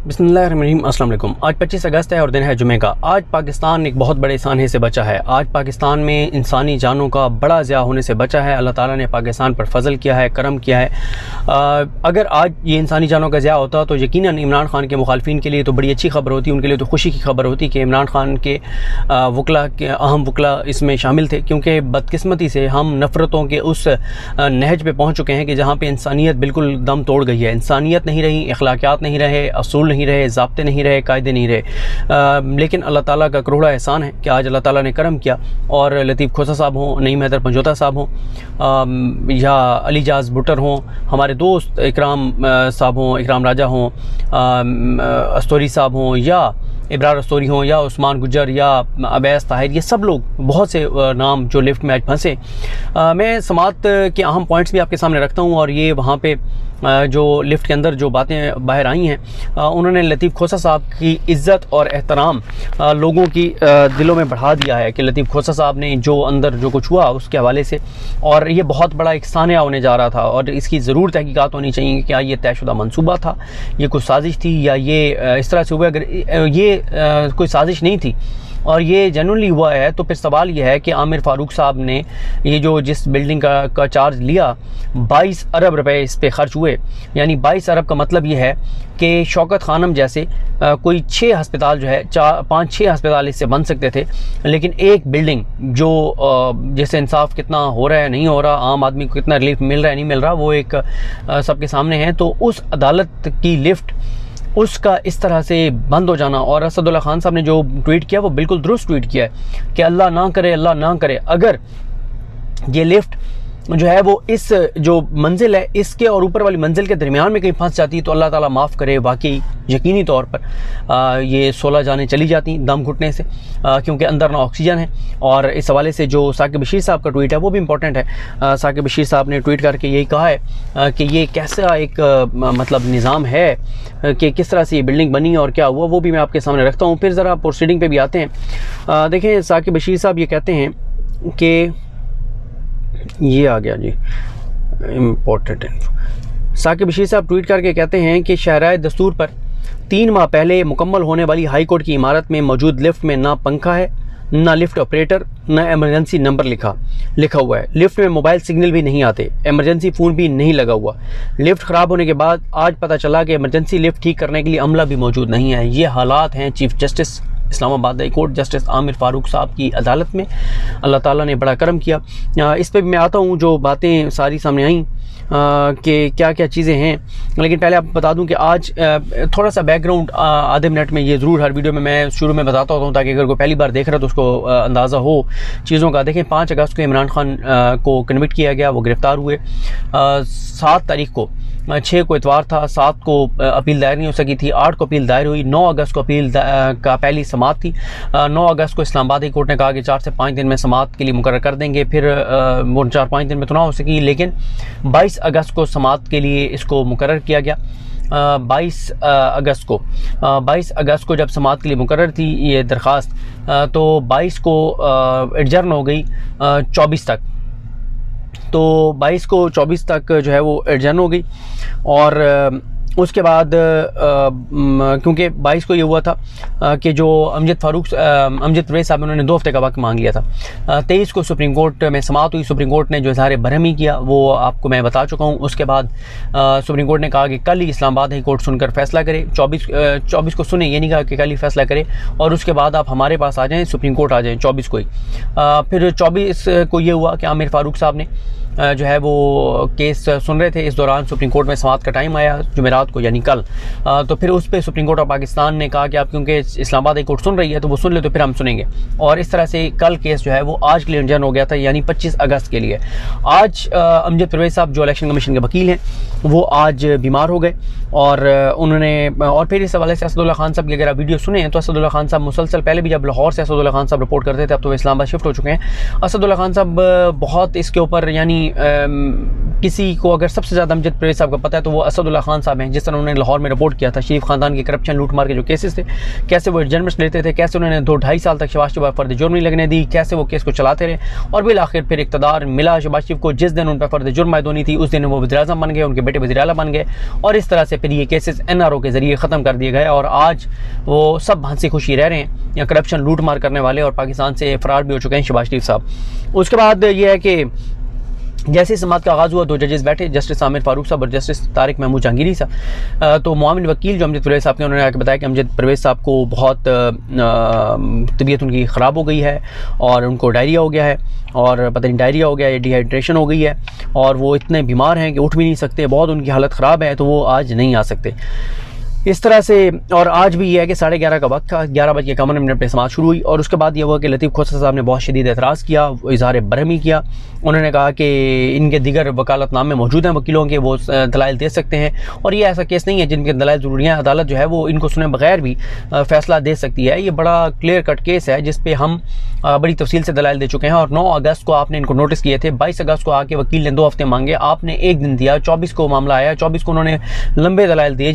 बिस्मिल्लाहिर्रहमानिर्रहीम, अस्सलाम वालेकुम। आज 25 अगस्त है और दिन है जुमे का। आज पाकिस्तान एक बहुत बड़े सानहे से बचा है। आज पाकिस्तान में इंसानी जानों का बड़ा ज़िया होने से बचा है। अल्लाह ताला ने पाकिस्तान पर फजल किया है, करम किया है। अगर आज ये इंसानी जानों का ज़िया होता तो यकीनन इमरान खान के मुखालफिन के लिए तो बड़ी अच्छी खबर होती, उनके लिए तो खुशी की खबर होती कि इमरान खान के वकला के अहम वकला इसमें शामिल थे। क्योंकि बदकिस्मती से हम नफ़रतों के उस नहज पे पहुँच चुके हैं कि जहाँ पर इंसानियत बिल्कुल दम तोड़ गई है। इंसानियत नहीं रही, अखलाकियात नहीं रहे, असूल नहीं रहे, ज़ाब्ते नहीं रहे, कायदे नहीं रहे। लेकिन अल्लाह ताला का करोड़ा एहसान है कि आज अल्लाह ताला ने करम किया और लतीफ़ खोसा साहब हों, नईम हैदर पंजोता साहब हों, या अली जाज बुटर हों, हमारे दोस्त इकराम साहब हों, इकराम राजा हों, अस्तोरी साहब हों, या इब्रार अस्तोरी हों, या उस्मान गुज्जर, या अबैस ताहिर, ये सब लोग बहुत से नाम जो लिफ्ट में आज फंसे। मैं समात के अहम पॉइंट्स भी आपके सामने रखता हूँ। और ये वहाँ पे जो लिफ्ट के अंदर जो बातें बाहर आई हैं, उन्होंने लतीफ़ खोसा साहब की इज़्ज़त और एहतराम लोगों की दिलों में बढ़ा दिया है कि लतीफ़ खोसा साहब ने जो अंदर जो कुछ हुआ उसके हवाले से, और ये बहुत बड़ा एक सानिया होने जा रहा था और इसकी ज़रूर तहकीकात होनी चाहिए कि क्या ये तयशुदा मनसूबा था, ये कोई साजिश थी, या ये इस तरह से हुआ। अगर ये कोई साजिश नहीं थी और ये जेन्युइनली हुआ है तो फिर सवाल ये है कि आमिर फ़ारूक साहब ने ये जो जिस बिल्डिंग का चार्ज लिया, 22 अरब रुपए इस पे ख़र्च हुए। यानी 22 अरब का मतलब ये है कि शौकत खानम जैसे कोई 6 अस्पताल जो है, 5-6 अस्पताल इससे बन सकते थे। लेकिन एक बिल्डिंग जो जैसे इंसाफ कितना हो रहा है नहीं हो रहा, आम आदमी को कितना रिलीफ मिल रहा है नहीं मिल रहा, वो एक सबके सामने है। तो उस अदालत की लिफ्ट उसका इस तरह से बंद हो जाना, और असदुल्ला खान साहब ने जो ट्वीट किया वो बिल्कुल दुरुस्त ट्वीट किया है कि अल्लाह ना करे, अल्लाह ना करे, अगर ये लिफ्ट जो है वो इस जो मंजिल है इसके और ऊपर वाली मंजिल के दरमियान में कहीं फंस जाती तो अल्लाह ताला माफ़ करे, वाकई यकीनी तौर पर ये 16 जानें चली जाती दम घुटने से, क्योंकि अंदर ना ऑक्सीजन है। और इस हवाले से जो साकिब बशीर साहब का ट्वीट है वो भी इम्पोर्टेंट है। साकिब बशीर साहब ने ट्वीट करके यही कहा है कि ये कैसा एक मतलब निज़ाम है कि किस तरह से ये बिल्डिंग बनी और क्या हुआ, वो भी मैं आपके सामने रखता हूँ। फिर ज़रा प्रोसीडिंग पे भी आते हैं। देखें, साकिब बशीर साहब ये कहते हैं कि ये आ गया जी इम्पोर्टेंट इन्फो। साकिब बशीर साहब ट्वीट करके कहते हैं कि शहराए दस्तूर पर 3 माह पहले मुकम्मल होने वाली हाई कोर्ट की इमारत में मौजूद लिफ्ट में ना पंखा है, ना लिफ्ट ऑपरेटर, ना इमरजेंसी नंबर लिखा हुआ है। लिफ्ट में मोबाइल सिग्नल भी नहीं आते, इमरजेंसी फ़ोन भी नहीं लगा हुआ। लिफ्ट ख़राब होने के बाद आज पता चला कि इमरजेंसी लिफ्ट ठीक करने के लिए अमला भी मौजूद नहीं है। ये हालात हैं chief justice Islamabad high court justice Aamir Farooq साहब की अदालत में। अल्लाह ताला ने बड़ा करम किया। इस पर भी मैं आता हूँ, जो बातें सारी सामने आई कि क्या क्या चीज़ें हैं। लेकिन पहले आपको बता दूं कि आज थोड़ा सा बैकग्राउंड आधे मिनट में, ये ज़रूर हर वीडियो में मैं शुरू में बताता होता हूँ ताकि अगर कोई पहली बार देख रहा है तो उसको अंदाज़ा हो चीज़ों का। देखें, 5 अगस्त को इमरान खान को कन्विक्ट किया गया, वो गिरफ़्तार हुए। 7 तारीख को, 6 को इतवार था, 7 को अपील दायर नहीं हो सकी थी, 8 को अपील दायर हुई, 9 अगस्त को अपील का पहली समाअत थी। 9 अगस्त को इस्लामाबाद हाई कोर्ट ने कहा कि 4 से 5 दिन में समाअत के लिए मुकर्रर कर देंगे। फिर वो 4-5 दिन में तो ना हो सकी, लेकिन 22 अगस्त को समाअत के लिए इसको मुकर्रर किया गया। 22 अगस्त को जब समाअत के लिए मुकर्रर थी ये दरख्वास्त, तो 22 को एडजर्न हो गई 24 तक। तो 22 को 24 तक जो है वो एडजर्न हो गई। और उसके बाद क्योंकि 22 को ये हुआ था कि जो अमजद परवेज़ साहब उन्होंने 2 हफ्ते का वक्त मांग लिया था। 23 को सुप्रीम कोर्ट में समाअत हुई। सुप्रीम कोर्ट ने जो इज़हार बरहमी किया वो आपको मैं बता चुका हूँ। उसके बाद सुप्रीम कोर्ट ने कहा कि कल ही इस्लामाबाद हाई कोर्ट सुनकर फैसला करे। 24 को सुने, ये नहीं कहा कि कल ही फैसला करे और उसके बाद आप हमारे पास आ जाएँ, सुप्रीम कोर्ट आ जाएँ 24 को ही। फिर 24 को ये हुआ कि आमिर फ़ारूक साहब ने जो है वो केस सुन रहे थे। इस दौरान सुप्रीम कोर्ट में समाअत का टाइम आया जुमेरात को, यानी कल। तो फिर उस पर सुप्रीम कोर्ट ऑफ पाकिस्तान ने कहा कि आप क्योंकि इस्लामाबाद हाई कोर्ट सुन रही है तो वो सुन ले, तो फिर हम सुनेंगे। और इस तरह से कल केस जो है वो आज के लिए एडजर्न हो गया था, यानी 25 अगस्त के लिए। आज अमजद परवेज़ साहब जो इलेक्शन कमीशन के वकील हैं वो आज बीमार हो गए और उन्होंने, और फिर इस हवाले से असदुल्ला खान साहब की अगर आप वीडियो सुने हैं तो असदुल्ला खान साहब मुसलसल पहले भी जब लाहौर से असदुल्ला खान साहब रिपोर्ट करते थे, अब तो इस्लामाबाद शिफ्ट हो चुके हैं। असदुल्ला खान साहब बहुत इसके ऊपर, यानी किसी को अगर सबसे ज़्यादा अमजद परवेज़ साहब का पता है तो वो असदुल्ला खान साहब हैं। जिस तरह उन्होंने लाहौर में रिपोर्ट किया था शरीफ खानदान के करप्शन लूटमार के जो केसेस थे, कैसे वो एडजर्नमेंट्स लेते थे, कैसे उन्होंने 2-2.5 साल तक शहबाज शरीफ पर फर्द जुर्म नहीं लगने दी, कैसे वो केस को चलाते रहे और बिल आखिर फिर इक़्तिदार मिला शहबाज शरीफ को। जिस दिन उन पर फर्द जुर्म आयद होनी थी उस दिन वो वज़ीर-ए-आज़म बन गए, उनके बेटे वज़ीर आला बन गए और इस तरह से फिर ये केसेस NRO के ज़रिए ख़त्म कर दिए गए और आज वो सब हंसी खुशी रह रहे हैं। या करप्शन लूट मार करने वाले और पाकिस्तान से फ़रार भी हो चुके हैं शहबाज शरीफ साहब। उसके बाद ये है कि जैसे समात का आगाज़ हुआ, 2 जजेस बैठे, जस्टिस आमिर फारूक साहब और जस्टिस तारिक महमूद जहांगीरी साहब। तो मुआविन वकील जो अमजद परवेज़ साहब के, उन्होंने आके बताया कि अमजद परवेज़ साहब को बहुत तबीयत उनकी ख़राब हो गई है और उनको डायरिया हो गया है और पता नहीं डायरिया हो गया या डिहाइड्रेशन हो गई है और वो इतने बीमार हैं कि उठ भी नहीं सकते, बहुत उनकी हालत ख़राब है, तो वो आज नहीं आ सकते इस तरह से। और आज भी ये है कि 11:30 का वक्त था, 11:51 पे समाअत शुरू हुई और उसके बाद ये हुआ कि लतीफ़ खोसा साहब ने बहुत शदीद एतराज़ किया, इज़हार बरहमी किया। उन्होंने कहा कि इनके दिगर वकालतनामे मौजूद हैं वकीलों के, वो दलाइल दे सकते हैं और ये ऐसा केस नहीं है जिनके दलाइल ज़रूरी हैं। अदालत जो है वो इनको सुने बगैर भी फ़ैसला दे सकती है। ये बड़ा क्लियर कट केस है जिस पे हम बड़ी तफसील से दलाइल दे चुके हैं और 9 अगस्त को आपने इनको नोटिस किए थे। 22 अगस्त को आके वकील ने 2 हफ्ते मांगे, आपने 1 दिन दिया। 24 को मामला आया, 24 को उन्होंने लंबे दलाइल दिए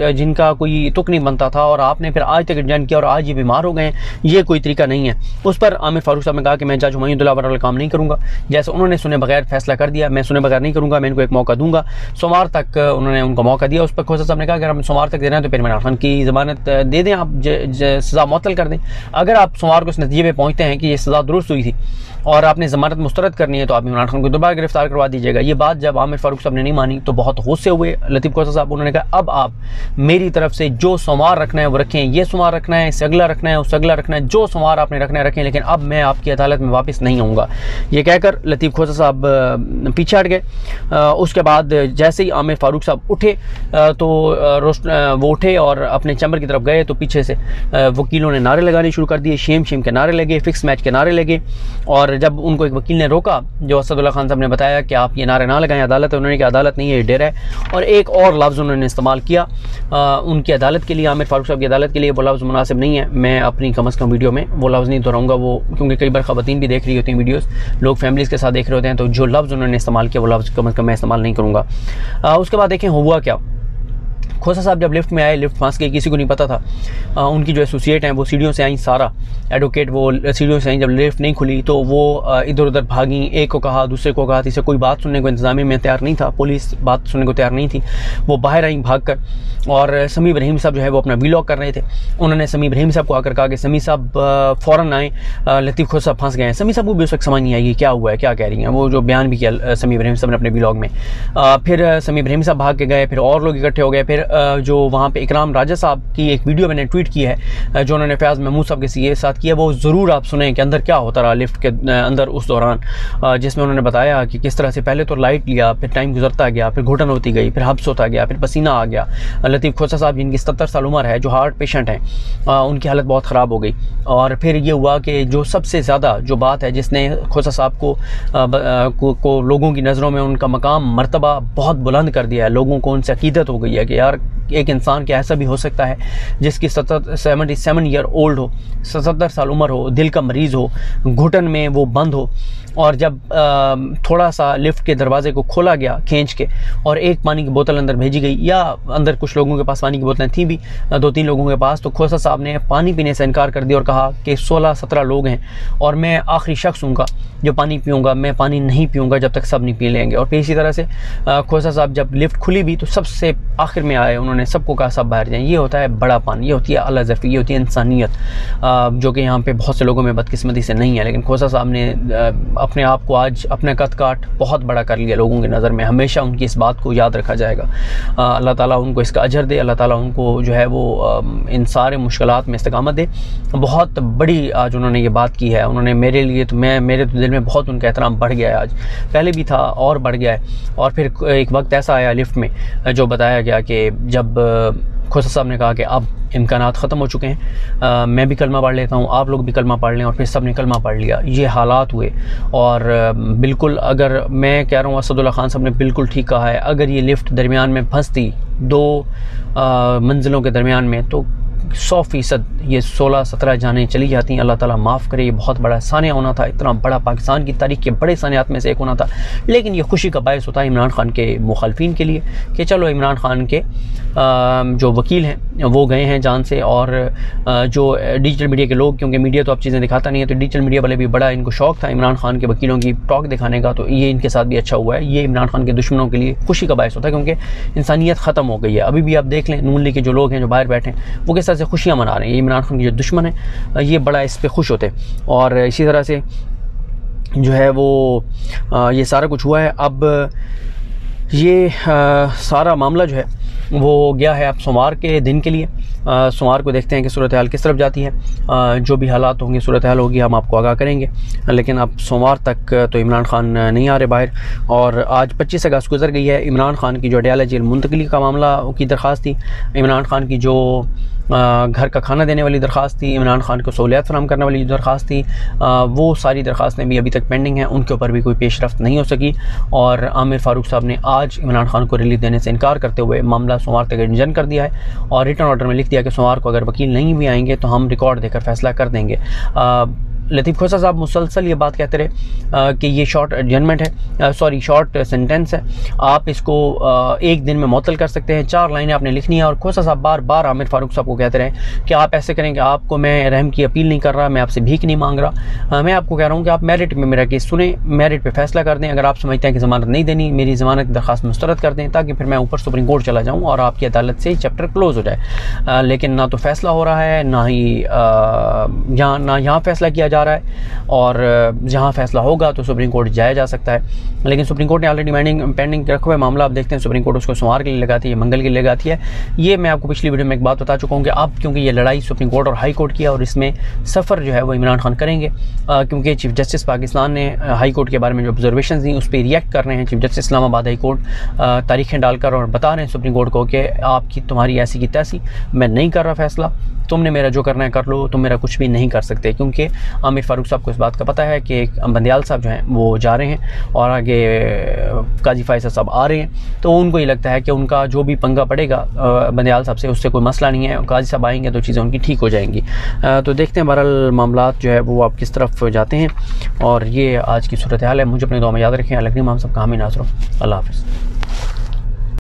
जिनका कोई तुक नहीं बनता था और आपने फिर आज तक एडजन किया और आज ये बीमार हो गए हैं। ये कोई तरीका नहीं है। उस पर आमिर फारूक साहब ने कहा कि मैं जज हुमायूं वाला काम नहीं करूँगा, जैसे उन्होंने सुने बगैर फैसला कर दिया, मैं सुने बगैर नहीं करूँगा, मैं इनको एक मौका दूंगा। सोमवार तक उन्होंने उनको मौका दिया। उस पर खोसा साहब ने कहा अगर हम सोमवार तक दे रहे हैं तो फिर इमरान खान की ज़मानत दे दें, आप सज़ा मुअत्तल कर दें। अगर आप सोमवार को इस नतीजे पर पहुँचते हैं कि ये सज़ा दुरुस्त हुई थी और आपने ज़मानत मुस्तरद करनी है तो आप इमरान खान को दोबारा गिरफ्तार करवा दीजिएगा। ये बात जब आमिर फारूक साहब ने नहीं मानी तो बहुत गुस्से हुए लतीफ़ खोसा साहब। उन्होंने कहा अब आप मेरी तरफ से जो सोमवार रखना है वो रखें, ये सोमवार रखना है, इससे अगला रखना है, उससे अगला रखना है, जो सोमवार आपने रखना है रखें, लेकिन अब मैं आपकी अदालत में वापस नहीं आऊँगा। ये कहकर लतीफ़ खोसा साहब पीछे हट गए। उसके बाद जैसे ही आमिर फारूक साहब उठे तो वो उठे और अपने चैम्बर की तरफ गए तो पीछे से वकीलों ने नारे लगाने शुरू कर दिए, शेम शेम के नारे लगे, फिक्स मैच के नारे लगे। और जब उनको एक वकील ने रोका, जो असदुल्ला खान साहब ने बताया कि आप ये नारे ना लगाएं, अदालत है, उन्होंने कहा अदालत नहीं है, ये डेरा है। और एक और लफ्ज़ उन्होंने इस्तेमाल किया उनकी अदालत के लिए, आमिर फारूक साहब की अदालत के लिए। वो लफ्ज़ मुनासिब नहीं है, मैं अपनी कम अज़ कम वीडियो में वो लफ्ज़ नहीं दोहराऊँगा, वो क्योंकि कई बार ख़वातीन भी देख रही होती हैं वीडियोस, लोग फैमिलीज़ के साथ देख रहे होते हैं, तो जो लफ्ज़ उन्होंने इस्तेमाल किया वो लफ्ज़ कम अज़ कम मैं इस्तेमाल नहीं करूँगा। उसके बाद देखें हुआ क्या। खोसा साहब जब लिफ्ट में आए, लिफ्ट फंस गई, किसी को नहीं पता था। उनकी जो एसोसिएट हैं वो सीढ़ियों से आई, सारा एडवोकेट वो सीढ़ियों से आई। जब लिफ्ट नहीं खुली तो वो इधर उधर भागी, एक को कहा, दूसरे को कहा, तीसरे कोई बात सुनने को इंतज़ामिया में तैयार नहीं था, पुलिस बात सुनने को तैयार नहीं थी। वो बाहर आई भाग कर और समी इब्राहिम साहब जो है वो अपना वीलॉग कर रहे थे। उन्होंने समी इब्राहिम साहब को आकर कहा कि समी साहब फ़ौरन आए, लतीफ़ खोसा साहब फंस गए हैं। समी साहब को भी उस वक्त समझ नहीं आई क्या हुआ है, क्या कह रही हैं, वो जो बयान भी किया समी इब्राहिम साहब ने अपने वीलॉग में। फिर समी इब्राहिम साहब भाग के गए, फिर और लोग इकट्ठे हो गए। फिर जो वहाँ पे इकराम राजा साहब की एक वीडियो मैंने ट्वीट की है जो उन्होंने फयाज़ महमूद साहब के सीए साथ किया, वो ज़रूर आप सुनें कि अंदर क्या होता रहा लिफ्ट के अंदर उस दौरान, जिसमें उन्होंने बताया कि किस तरह से पहले तो लाइट लिया, फिर टाइम गुजरता गया, फिर घुटन होती गई, फिर हब्स होता गया, फिर पसीना आ गया। लतीफ़ खोसा साहब जिनकी 77 साल उम्र है, जो हार्ट पेशेंट हैं, उनकी हालत बहुत ख़राब हो गई। और फिर ये हुआ कि जो सबसे ज़्यादा जो बात है जिसने खोसा साहब को लोगों की नज़रों में उनका मकाम मर्तबा बहुत बुलंद कर दिया है, लोगों को उनसे अकीदत हो गई है कि यार एक इंसान के ऐसा भी हो सकता है जिसकी 77 ईयर ओल्ड हो, 77 साल उम्र हो, दिल का मरीज़ हो, घुटन में वो बंद हो, और जब थोड़ा सा लिफ्ट के दरवाजे को खोला गया खींच के और एक पानी की बोतल अंदर भेजी गई, या अंदर कुछ लोगों के पास पानी की बोतलें थी भी 2-3 लोगों के पास, तो खोसा साहब ने पानी पीने से इनकार कर दिया और कहा कि 16-17 लोग हैं और मैं आखिरी शख्स हूँगा जो पानी पीऊँगा, मैं पानी नहीं पीऊँगा जब तक सब नहीं पी लेंगे। और फिर इसी तरह से खोसा साहब जब लिफ्ट खुली भी तो सबसे आखिर में आए, उन्होंने सबको कहा सब बाहर जाएँ। ये होता है बड़ा पान, ये होती है अल-ज़फ़ी, ये होती है इंसानियत, जो कि यहाँ पे बहुत से लोगों में बदकिस्मती से नहीं है। लेकिन खोसा साहब ने अपने आप को आज अपने कद काट बहुत बड़ा कर लिया लोगों की नज़र में। हमेशा उनकी इस बात को याद रखा जाएगा। अल्लाह ताला उनको इसका अजर दे, अल्लाह ताला उनको जो है वो इन सारे मुश्किलात में इस्तिकामत दे। बहुत बड़ी आज उन्होंने ये बात की है, उन्होंने मेरे लिए तो मेरे तो दिल में बहुत उनका एहतराम बढ़ गया है, आज पहले भी था और बढ़ गया है। और फिर एक वक्त ऐसा आया लिफ्ट में जो बताया गया कि जब खोसा साहब ने कहा कि अब इम्कानात ख़त्म हो चुके हैं, मैं भी कलमा पढ़ लेता हूँ, आप लोग भी कलमा पढ़ लें, और फिर सब ने कलमा पढ़ लिया। ये हालात हुए और बिल्कुल, अगर मैं कह रहा हूँ असदुल्ला खान साहब ने बिल्कुल ठीक कहा है, अगर ये लिफ्ट दरमियान में फंसती 2 मंजिलों के दरमियान में तो 100% ये 16-17 जानें चली जाती हैं। अल्लाह ताला माफ़ करे, ये बहुत बड़ा सानिया होना था, इतना बड़ा पाकिस्तान की तारीख़ के बड़े सानियात में से एक होना था। लेकिन ये खुशी का बायस होता है इमरान खान के मुखालफिन के लिए कि चलो इमरान खान के जो वकील हैं वो गए हैं जान से, और जो डिजिटल मीडिया के लोग, क्योंकि मीडिया तो अब चीज़ें दिखाता नहीं है, तो डिजिटल मीडिया वाले भी बड़ा इनको शौक़ था इमरान खान के वकीलों की टॉक दिखाने का, तो ये इनके साथ भी अच्छा हुआ है। ये इमरान खान के दुश्मनों के लिए खुशी का बायस होता है, क्योंकि इंसानियत ख़त्म हो गई है। अभी भी आप देख लें नून लीग के जो लोग हैं जो बाहर बैठे हैं वो किस तरह से खुशियाँ मना रहे हैं। ये इमरान खान के जो दुश्मन हैं ये बड़ा इस पर खुश होते, और इसी तरह से जो है वो ये सारा कुछ हुआ है। अब ये सारा मामला जो है वो गया है अब सोमवार के दिन के लिए। सोमवार को देखते हैं कि सूरत हाल किस तरफ जाती है। जो भी हालात होंगे, सूरत हाल होगी, हम आपको आगाह करेंगे। लेकिन अब सोमवार तक तो इमरान खान नहीं आ रहे बाहर, और आज 25 अगस्त गुजर गई है। इमरान खान की जो अडयाला जेल मुंतकली का मामला की दरख्वास्त थी, इमरान खान की जो घर का खाना देने वाली दरख्वास्त थी, इमरान खान को सहूलियत फराहम करने वाली जो दरख्वास्त थी, वो सारी दरख्वास्तें भी अभी तक पेंडिंग हैं। उनके ऊपर भी कोई पेशरफ्त नहीं हो सकी, और आमिर फ़ारूक साहब ने आज इमरान खान को रिलीफ देने से इनकार करते हुए मामला सोमवार तक एडजर्न कर दिया है, और रिटर्न ऑर्डर में लिख दिया कि सोमवार को अगर वकील नहीं भी आएंगे तो हम रिकॉर्ड देकर फैसला कर देंगे। लतीफ़ खोसा साहब मुसलसल ये बात कहते रहे कि ये शॉर्ट एडजर्नमेंट है, सॉरी शॉर्ट सेंटेंस है, आप इसको एक दिन में मुअत्तल कर सकते हैं। 4 लाइनें आपने लिखनी है। और खोसा साहब बार बार आमिर फ़ारूक साहब को कहते रहे कि आप ऐसे करें कि आपको मैं रहम की अपील नहीं कर रहा, मैं आपसे भीख नहीं मांग रहा, मैं आपको कह रहा हूँ कि आप मेरिट में मेरा केस सुने, मेरिट पे फैसला कर दें। अगर आप समझते हैं कि ज़मानत नहीं देनी, मेरी ज़मानत की दरख्वास्त मुस्तरद कर दें, ताकि फिर मैं ऊपर सुप्रीम कोर्ट चला जाऊँ और आपकी अदालत से चैप्टर क्लोज़ हो जाए। लेकिन ना तो फैसला हो रहा है, ना ही यहाँ फैसला किया जा रहा है, और जहाँ फैसला होगा तो सुप्रीम कोर्ट जाया जा सकता है। लेकिन सुप्रीम कोर्ट ने ऑलरेडी पेंडिंग रखा हुआ है मामला। आप देखते हैं सुप्रीम कोर्ट उसको सोमवार के लिए लगाती है, मंगल के लिए लगाती है। ये मैं आपको पिछली वीडियो में एक बात बता चुका हूँ कि अब क्योंकि ये लड़ाई सुप्रीम कोर्ट और हाई कोर्ट की है, और इसमें सफ़र जो है वो इमरान खान करेंगे, क्योंकि चीफ जस्टिस पाकिस्तान ने हाई कोर्ट के बारे में जो ऑब्जर्वेशन दी उस पर रिएक्ट कर रहे हैं। Chief justice Islamabad high court तारीखें डालकर और बता रहे हैं सुप्रीम कोर्ट को कि आपकी तुम्हारी ऐसी की तैसी, मैं नहीं कर रहा फैसला, तुमने मेरा जो करना है कर लो, तुम मेरा कुछ भी नहीं कर सकते। क्योंकि आमिर फ़ारूक साहब को इस बात का पता है कि बंदियाल साहब जो हैं वो जा रहे हैं, और आगे काजी फ़ायज़ साहब आ रहे हैं, तो उनको ये लगता है कि उनका जो भी पंगा पड़ेगा बंदियाल साहब से, उससे कोई मसला नहीं है। काजी साहब आएंगे तो चीज़ें उनकी ठीक हो जाएंगी। तो देखते हैं बहरहाल मामलात जो है वो आप किस तरफ जाते हैं। और ये आज की सूरत हाल है। मुझे अपनी दुआ में याद रखें। अलग नहीं, हम सब का हामी नाज़रों, अल्लाह हाफ़िज़।